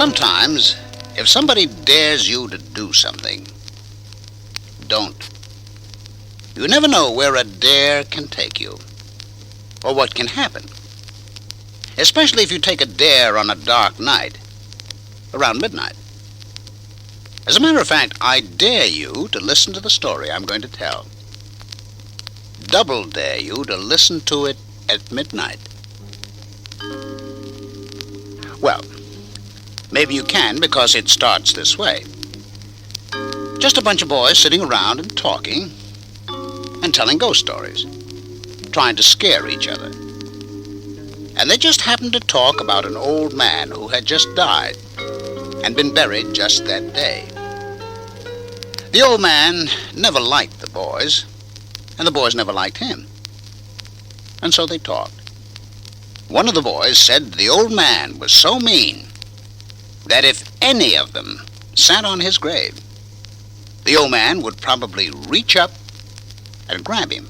Sometimes, if somebody dares you to do something, don't. You never know where a dare can take you, or what can happen. Especially if you take a dare on a dark night, around midnight. As a matter of fact, I dare you to listen to the story I'm going to tell. Double dare you to listen to it at midnight. Well, maybe you can, because it starts this way. Just a bunch of boys sitting around and talking and telling ghost stories, trying to scare each other. And they just happened to talk about an old man who had just died and been buried just that day. The old man never liked the boys, and the boys never liked him. And so they talked. One of the boys said the old man was so mean that if any of them sat on his grave, the old man would probably reach up and grab him.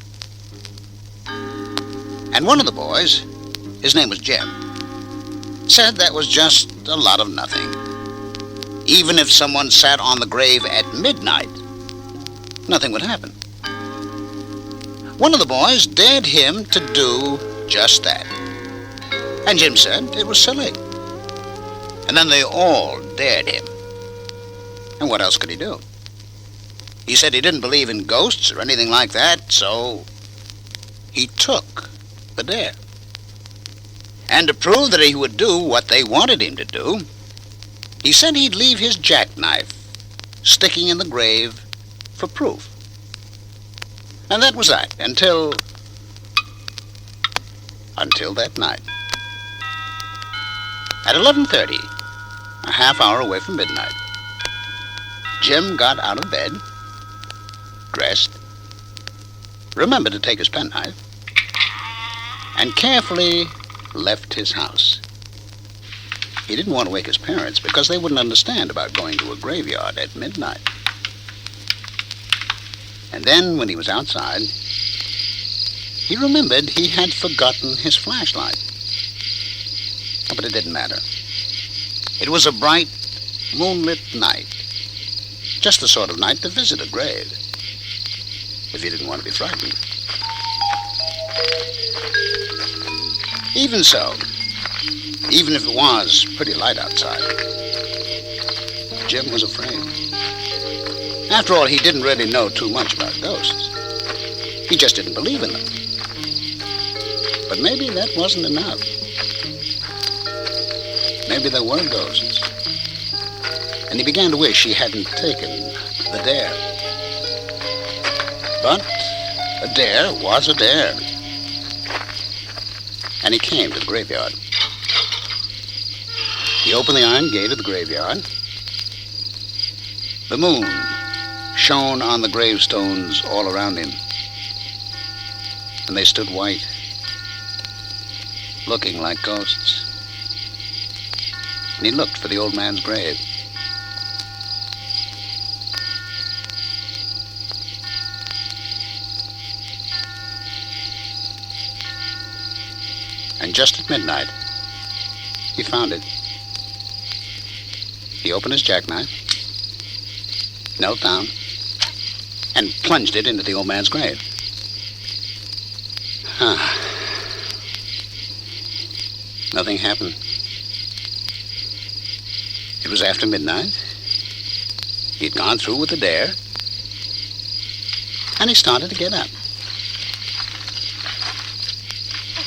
And one of the boys, his name was Jim, said that was just a lot of nothing. Even if someone sat on the grave at midnight, nothing would happen. One of the boys dared him to do just that. And Jim said it was silly. And then they all dared him. And what else could he do? He said he didn't believe in ghosts or anything like that, so he took the dare. And to prove that he would do what they wanted him to do, he said he'd leave his jackknife sticking in the grave for proof. And that was that, until that night. At 11:30, a half hour away from midnight, Jim got out of bed, dressed, remembered to take his penknife, and carefully left his house. He didn't want to wake his parents because they wouldn't understand about going to a graveyard at midnight. And then, when he was outside, he remembered he had forgotten his flashlight. But it didn't matter. It was a bright, moonlit night. Just the sort of night to visit a grave, if he didn't want to be frightened. Even so, even if it was pretty light outside, Jim was afraid. After all, he didn't really know too much about ghosts. He just didn't believe in them. But maybe that wasn't enough. Maybe there were ghosts. And he began to wish he hadn't taken the dare. But a dare was a dare. And he came to the graveyard. He opened the iron gate of the graveyard. The moon shone on the gravestones all around him. And they stood white, looking like ghosts. And he looked for the old man's grave. And just at midnight, he found it. He opened his jackknife, knelt down, and plunged it into the old man's grave. Nothing happened. It was after midnight. He'd gone through with the dare, and he started to get up.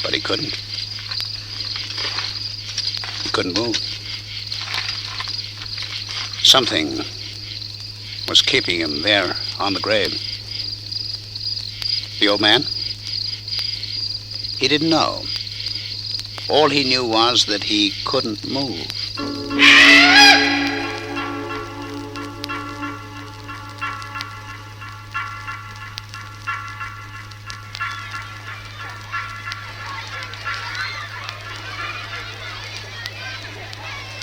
But he couldn't. He couldn't move. Something was keeping him there on the grave. The old man? He didn't know. All he knew was that he couldn't move.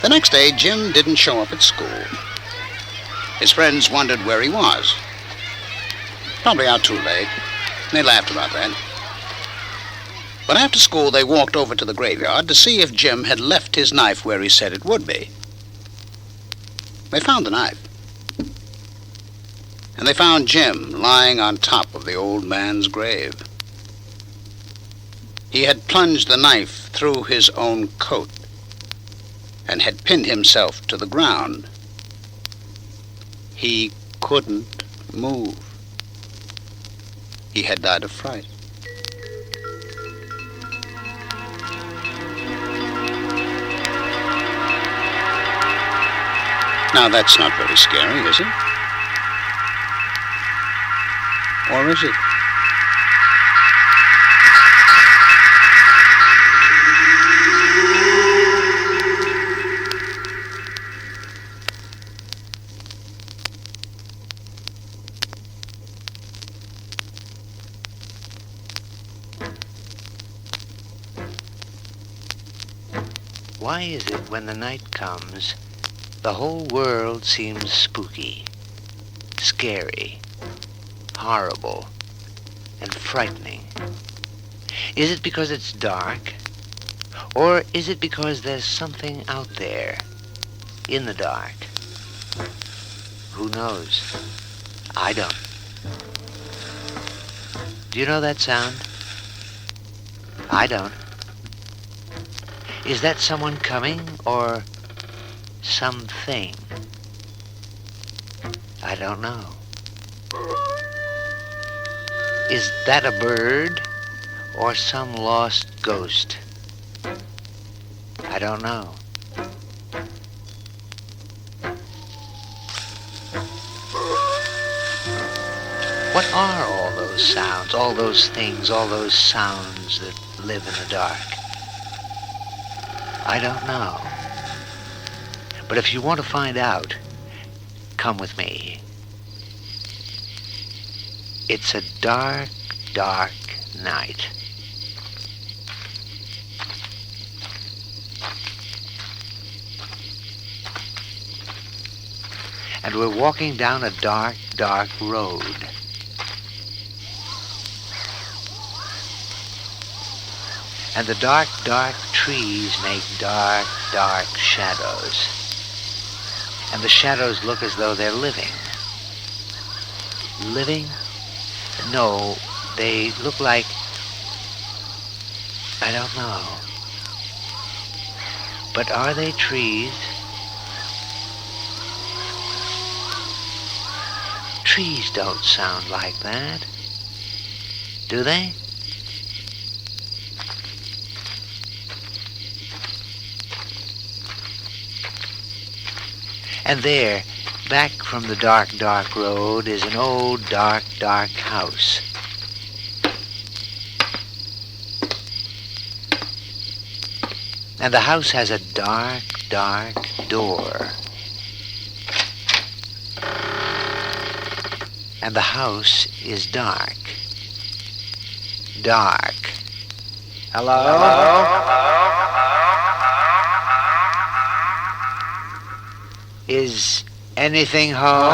The next day, Jim didn't show up at school. His friends wondered where he was. Probably out too late. They laughed about that. But after school, they walked over to the graveyard to see if Jim had left his knife where he said it would be. They found the knife. And they found Jim lying on top of the old man's grave. He had plunged the knife through his own coat and had pinned himself to the ground. He couldn't move. He had died of fright. Now, that's not very scary, is it? Or is it? Why is it when the night comes, the whole world seems spooky, scary, horrible, and frightening? Is it because it's dark? Or is it because there's something out there, in the dark? Who knows? I don't. Do you know that sound? I don't. Is that someone coming, or something? I don't know. Is that a bird, or some lost ghost? I don't know. What are all those sounds, all those things, all those sounds that live in the dark? I don't know. But if you want to find out, come with me. It's a dark, dark night. And we're walking down a dark, dark road. And the dark, dark trees make dark, dark shadows. And the shadows look as though they're living. Living? No, they look like, I don't know. But are they trees? Trees don't sound like that, do they? And there, back from the dark, dark road, is an old, dark, dark house. And the house has a dark, dark door. And the house is dark. Dark. Hello? Hello? Is anything home?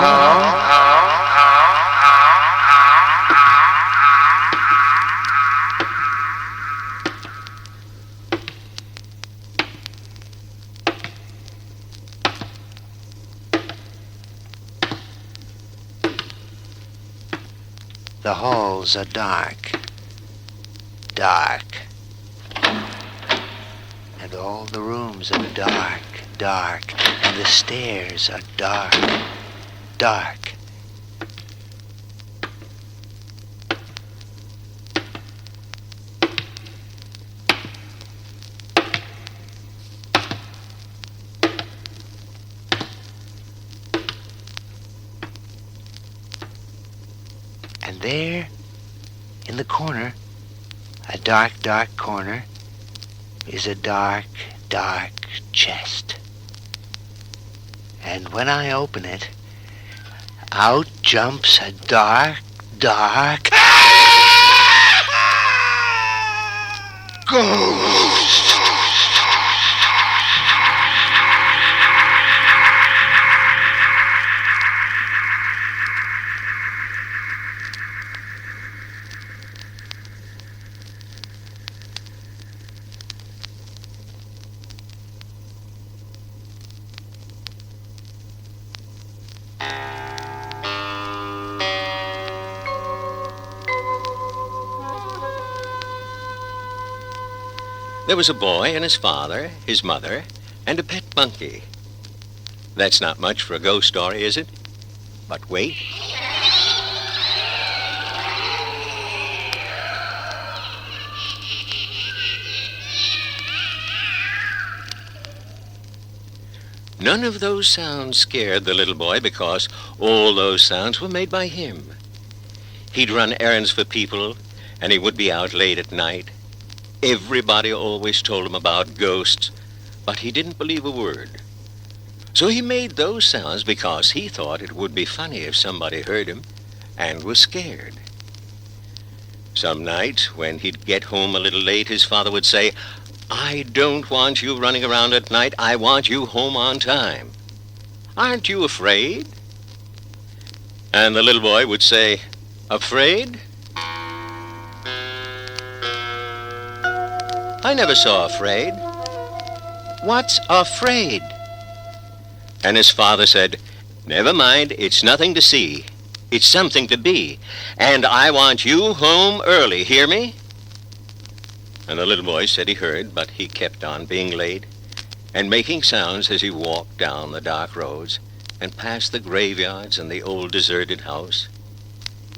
The halls are dark, dark. And all the rooms are dark, dark. And the stairs are dark, dark. And there, in the corner, a dark, dark corner, is a dark, dark chest. And when I open it, out jumps a dark, dark ghost. There was a boy and his father, his mother, and a pet monkey. That's not much for a ghost story, is it? But wait. None of those sounds scared the little boy because all those sounds were made by him. He'd run errands for people, and he would be out late at night. Everybody always told him about ghosts, but he didn't believe a word. So he made those sounds because he thought it would be funny if somebody heard him and was scared. Some nights, when he'd get home a little late, his father would say, "I don't want you running around at night. I want you home on time. Aren't you afraid?" And the little boy would say, "Afraid? I never saw a Fraid. What's a Fraid?" And his father said, "Never mind, it's nothing to see. It's something to be. And I want you home early, hear me?" And the little boy said he heard, but he kept on being late and making sounds as he walked down the dark roads and past the graveyards and the old deserted house.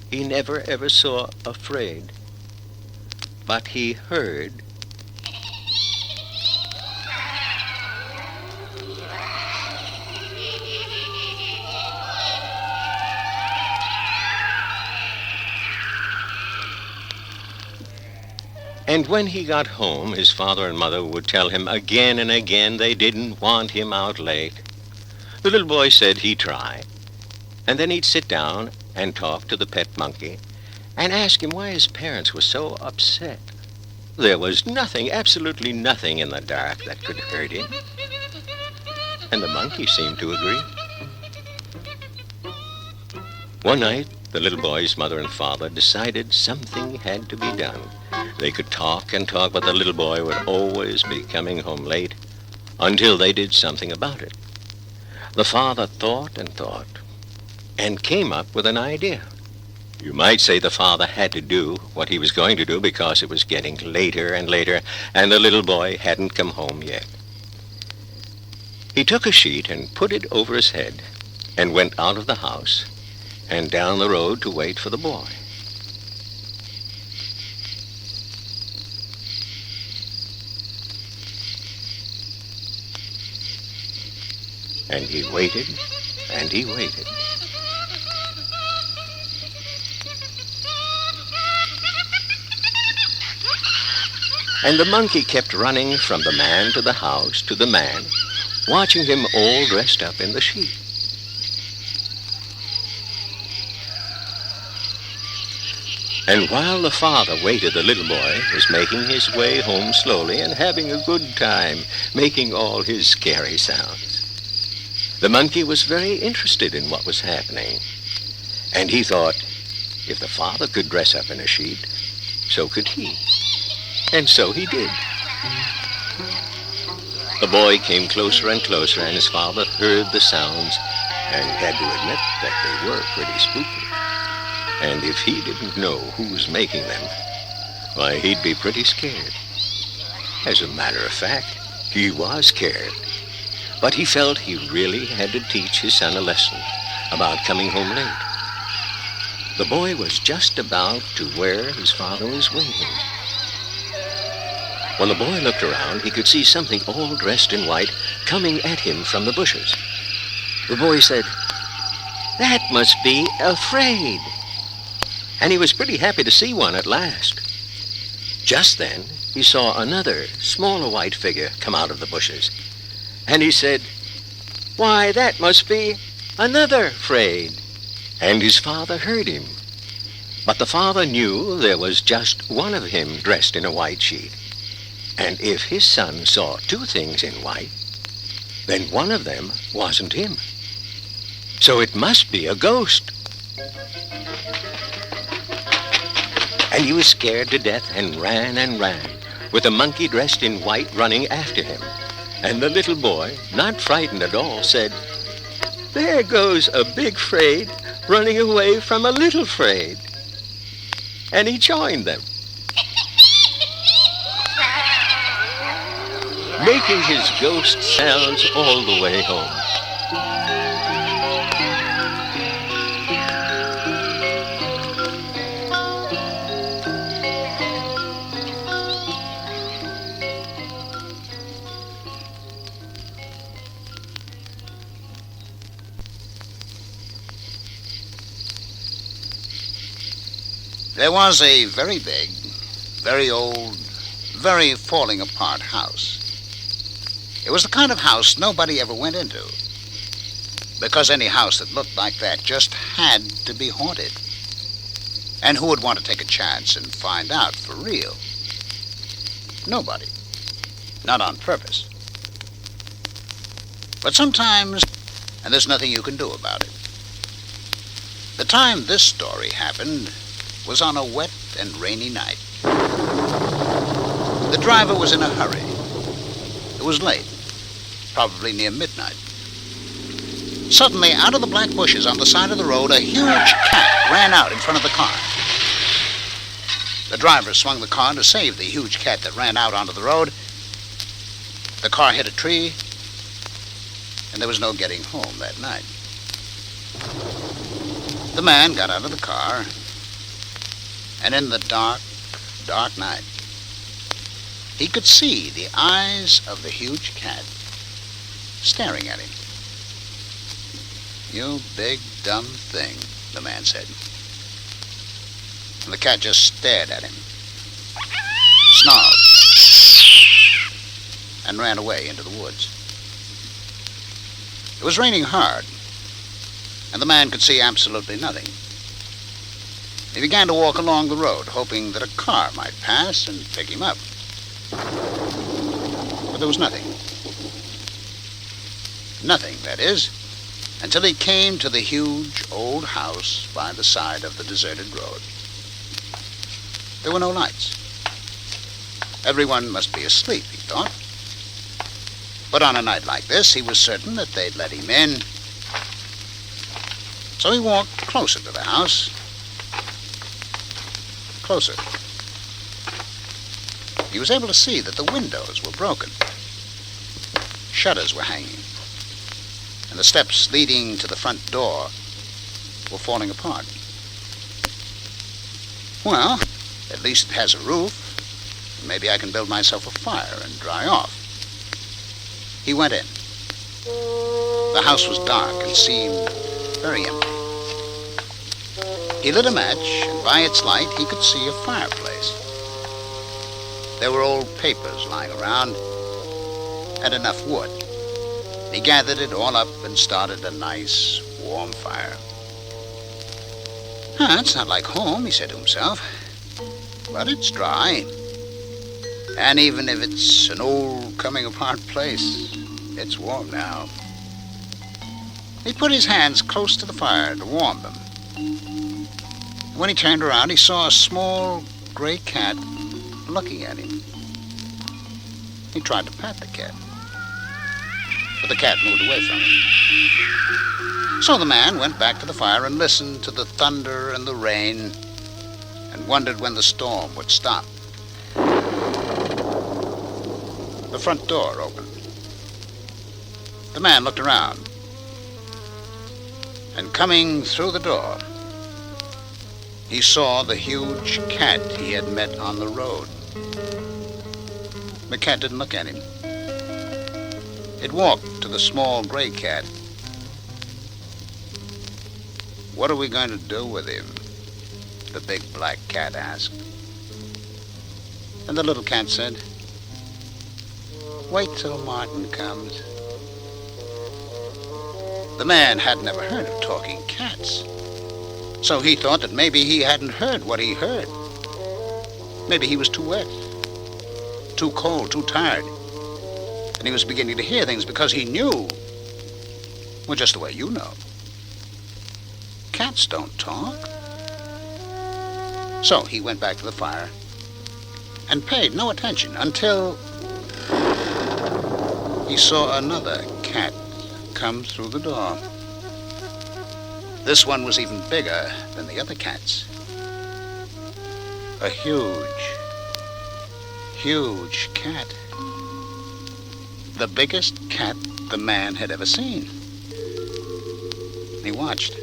He never ever saw a Fraid, but he heard. And when he got home, his father and mother would tell him again and again they didn't want him out late. The little boy said he'd try, and then he'd sit down and talk to the pet monkey and ask him why his parents were so upset. There was nothing, absolutely nothing in the dark that could hurt him. And the monkey seemed to agree. One night, the little boy's mother and father decided something had to be done. They could talk and talk, but the little boy would always be coming home late until they did something about it. The father thought and came up with an idea. You might say the father had to do what he was going to do because it was getting later and later, and the little boy hadn't come home yet. He took a sheet and put it over his head and went out of the house and down the road to wait for the boy. And he waited, and he waited. And the monkey kept running from the man to the house to the man, watching him all dressed up in the sheet. And while the father waited, the little boy was making his way home slowly and having a good time, making all his scary sounds. The monkey was very interested in what was happening, and he thought, if the father could dress up in a sheet, so could he. And so he did. The boy came closer and closer, and his father heard the sounds and had to admit that they were pretty spooky. And if he didn't know who was making them, why, he'd be pretty scared. As a matter of fact, he was scared. But he felt he really had to teach his son a lesson about coming home late. The boy was just about to where his father was waiting. When the boy looked around, he could see something all dressed in white coming at him from the bushes. The boy said, "That must be a Fraid." And he was pretty happy to see one at last. Just then, he saw another, smaller white figure come out of the bushes. And he said, "Why, that must be another Fraid." And his father heard him. But the father knew there was just one of him dressed in a white sheet. And if his son saw two things in white, then one of them wasn't him. So it must be a ghost. And he was scared to death and ran, with the monkey dressed in white running after him. And the little boy, not frightened at all, said, "There goes a big Fraid running away from a little Fraid." And he joined them. making his ghost sounds all the way home. There was a very big, very old, very falling apart house. It was the kind of house nobody ever went into, because any house that looked like that just had to be haunted. And who would want to take a chance and find out for real? Nobody. Not on purpose. But sometimes, and there's nothing you can do about it. The time this story happened was on a wet and rainy night. The driver was in a hurry. It was late, probably near midnight. Suddenly, out of the black bushes on the side of the road, a huge cat ran out in front of the car. The driver swung the car to save the huge cat that ran out onto the road. The car hit a tree, and there was no getting home that night. The man got out of the car, and in the dark, dark night, he could see the eyes of the huge cat staring at him. "You big, dumb thing," the man said. And the cat just stared at him, snarled, and ran away into the woods. It was raining hard, and the man could see absolutely nothing. He began to walk along the road, hoping that a car might pass and pick him up. But there was nothing. Nothing, that is, until he came to the huge old house by the side of the deserted road. There were no lights. Everyone must be asleep, he thought. But on a night like this, he was certain that they'd let him in. So he walked closer to the house. Closer. He was able to see that the windows were broken. Shutters were hanging, and the steps leading to the front door were falling apart. Well, at least it has a roof. Maybe I can build myself a fire and dry off. He went in. The house was dark and seemed very empty. He lit a match, and by its light he could see a fireplace. There were old papers lying around, and enough wood. He gathered it all up and started a nice, warm fire. It's not like home, he said to himself, but it's dry. And even if it's an old, coming-apart place, it's warm now. He put his hands close to the fire to warm them. When he turned around, he saw a small gray cat looking at him. He tried to pat the cat, but the cat moved away from him. So the man went back to the fire and listened to the thunder and the rain and wondered when the storm would stop. The front door opened. The man looked around, and coming through the door, he saw the huge cat he had met on the road. The cat didn't look at him. It walked to the small gray cat. "What are we going to do with him?" the big black cat asked. And the little cat said, "Wait till Martin comes." The man had never heard of talking cats, so he thought that maybe he hadn't heard what he heard. Maybe he was too wet, too cold, too tired, and he was beginning to hear things because he knew, well, just the way you know. Cats don't talk. So he went back to the fire and paid no attention until he saw another cat come through the door. This one was even bigger than the other cats. A huge, huge cat. the biggest cat the man had ever seen. He watched,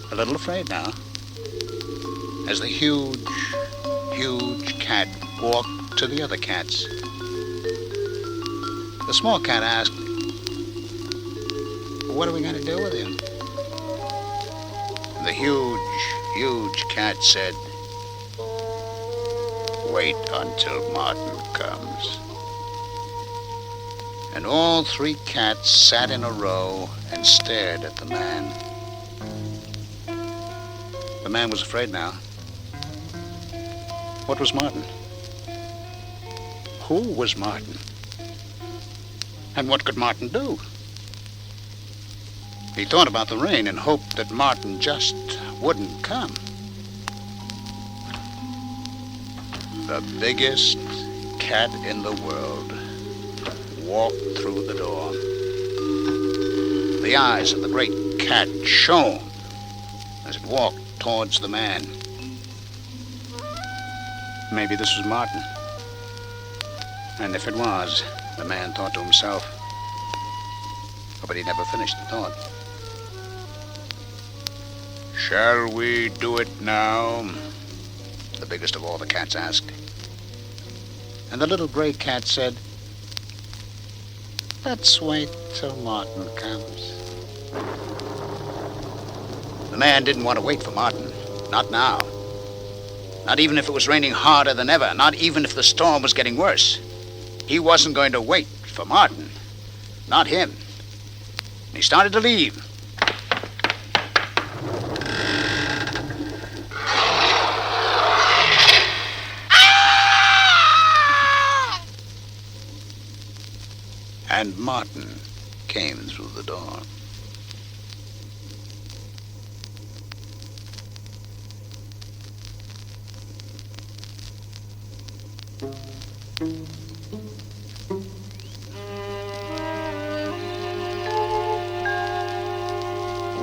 a little afraid now, as the huge cat walked to the other cats. The small cat asked, "What are we going to do with him?" The huge cat said, "Wait until Martin comes." And all three cats sat in a row and stared at the man. The man was afraid now. What was Martin? Who was Martin? And what could Martin do? He thought about the rain and hoped that Martin just wouldn't come. The biggest cat in the world walked through the door. The eyes of the great cat shone as it walked towards the man. Maybe this was Martin. And if it was, the man thought to himself, but he never finished the thought. "Shall we do it now?" the biggest of all the cats asked. And the little gray cat said, "Let's wait till Martin comes." The man didn't want to wait for Martin. Not now. Not even if it was raining harder than ever. Not even if the storm was getting worse. He wasn't going to wait for Martin. Not him. And he started to leave. And Martin came through the door.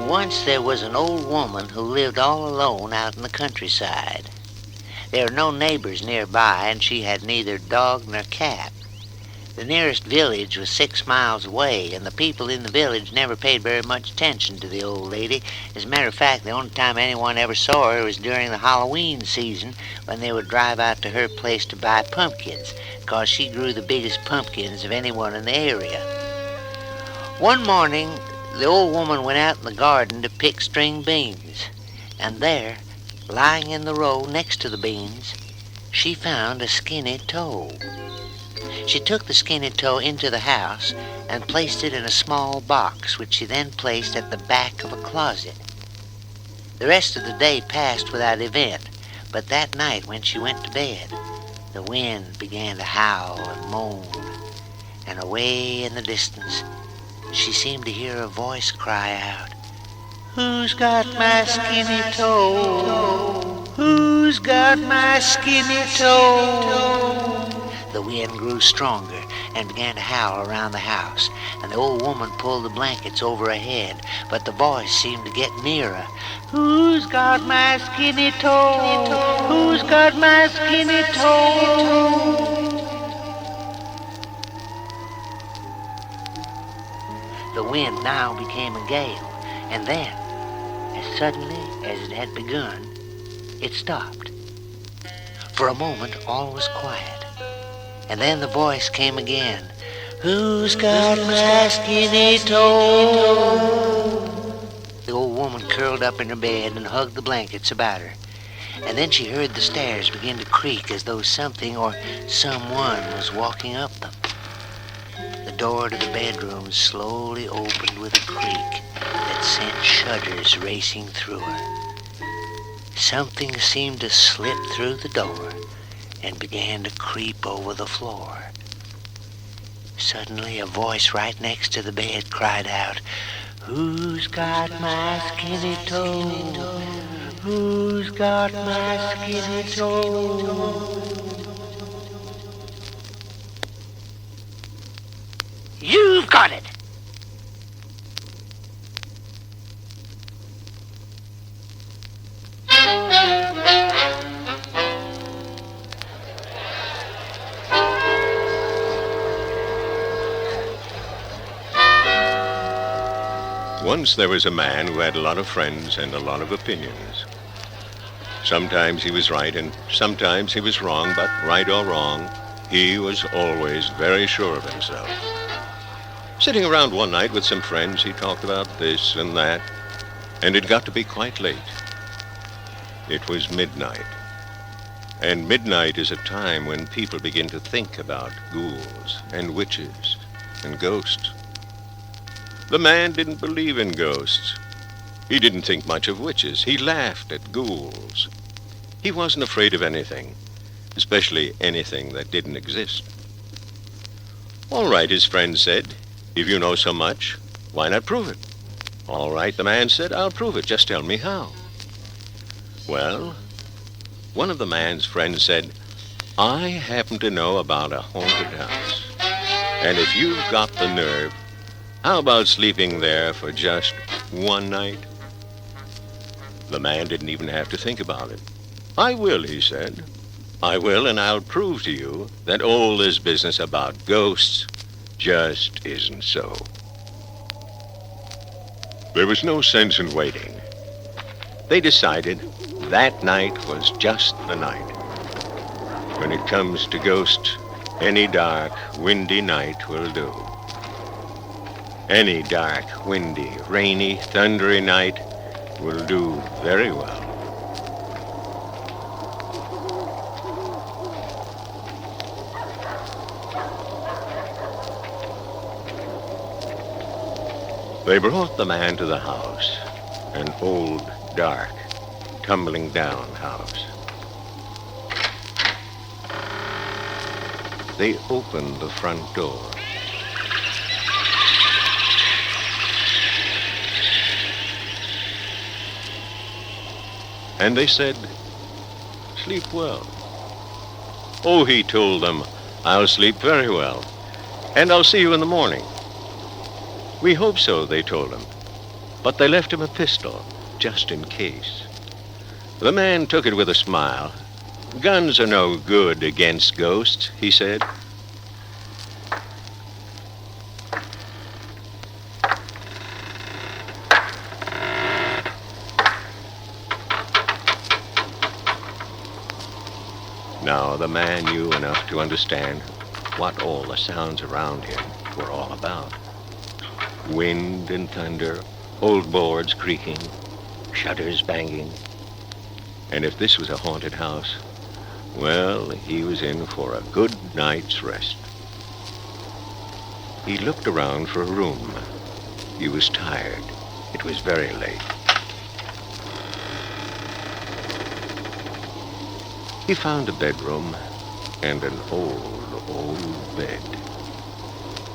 Once there was an old woman who lived all alone out in the countryside. There were no neighbors nearby, and she had neither dog nor cat. The nearest village was 6 miles away, and the people in the village never paid very much attention to the old lady. As a matter of fact, the only time anyone ever saw her was during the Halloween season, when they would drive out to her place to buy pumpkins, because she grew the biggest pumpkins of anyone in the area. One morning, the old woman went out in the garden to pick string beans, and there, lying in the row next to the beans, she found a skinny toe. She took the skinny toe into the house and placed it in a small box, which she then placed at the back of a closet. The rest of the day passed without event, but that night when she went to bed, the wind began to howl and moan, and away in the distance, she seemed to hear a voice cry out, "Who's got my skinny toe? Who's got my skinny toe?" The wind grew stronger and began to howl around the house, and the old woman pulled the blankets over her head, but the voice seemed to get nearer. "Who's got my skinny toe? Who's got my skinny toe?" The wind now became a gale, and then, as suddenly as it had begun, it stopped. For a moment, all was quiet. And then the voice came again. "Who's got my skinny toe?" The old woman curled up in her bed and hugged the blankets about her. And then she heard the stairs begin to creak as though something or someone was walking up them. The door to the bedroom slowly opened with a creak that sent shudders racing through her. Something seemed to slip through the door and began to creep over the floor. Suddenly, a voice right next to the bed cried out, "Who's got my skinny toe? Who's got my skinny toe?" "You've got it!" Once there was a man who had a lot of friends and a lot of opinions. Sometimes he was right and sometimes he was wrong, but right or wrong, he was always very sure of himself. Sitting around one night with some friends, he talked about this and that, and it got to be quite late. It was midnight, and midnight is a time when people begin to think about ghouls and witches and ghosts. The man didn't believe in ghosts. He didn't think much of witches. He laughed at ghouls. He wasn't afraid of anything, especially anything that didn't exist. All right, his friend said, if you know so much, why not prove it? All right, the man said, I'll prove it. Just tell me how. Well, one of the man's friends said, I happen to know about a haunted house. And if you've got the nerve, how about sleeping there for just one night? The man didn't even have to think about it. I will, he said. I will, and I'll prove to you that all this business about ghosts just isn't so. There was no sense in waiting. They decided that night was just the night. When it comes to ghosts, any dark, windy night will do. Any dark, windy, rainy, thundery night will do very well. They brought the man to the house, an old, dark, tumbling down house. They opened the front door. And they said, sleep well. Oh, he told them, I'll sleep very well, and I'll see you in the morning. We hope so, they told him, but they left him a pistol, just in case. The man took it with a smile. Guns are no good against ghosts, he said. Now, the man knew enough to understand what all the sounds around him were all about. Wind and thunder, old boards creaking, shutters banging. And if this was a haunted house, well, he was in for a good night's rest. He looked around for a room. He was tired. It was very late. He found a bedroom and an old bed.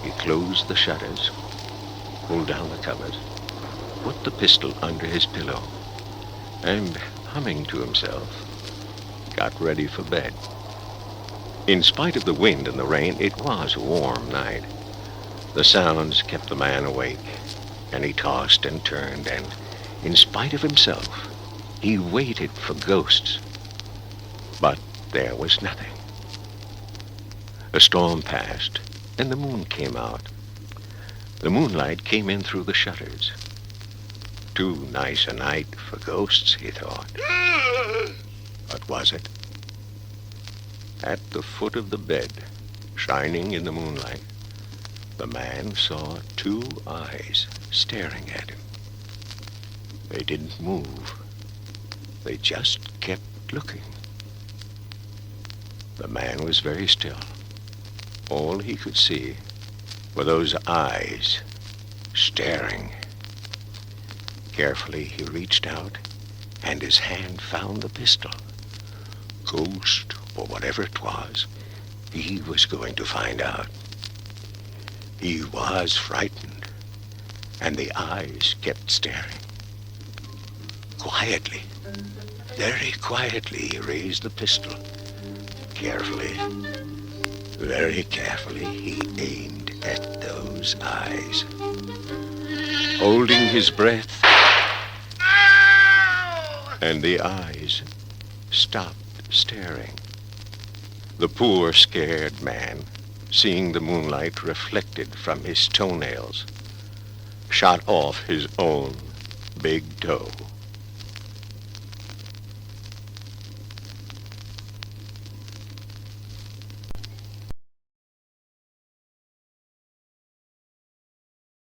He closed the shutters, pulled down the covers, put the pistol under his pillow, and, humming to himself, got ready for bed. In spite of the wind and the rain, it was a warm night. The sounds kept the man awake, and he tossed and turned, and, in spite of himself, he waited for ghosts. But there was nothing. A storm passed, and the moon came out. The moonlight came in through the shutters. Too nice a night for ghosts, he thought. But was it? At the foot of the bed, shining in the moonlight, the man saw two eyes staring at him. They didn't move. They just kept looking. The man was very still. All he could see were those eyes staring. Carefully, he reached out, and his hand found the pistol. Ghost, or whatever it was, he was going to find out. He was frightened, and the eyes kept staring. Quietly, very quietly, he raised the pistol. Carefully, very carefully, he aimed at those eyes. Holding his breath, and the eyes stopped staring. The poor, scared man, seeing the moonlight reflected from his toenails, shot off his own big toe.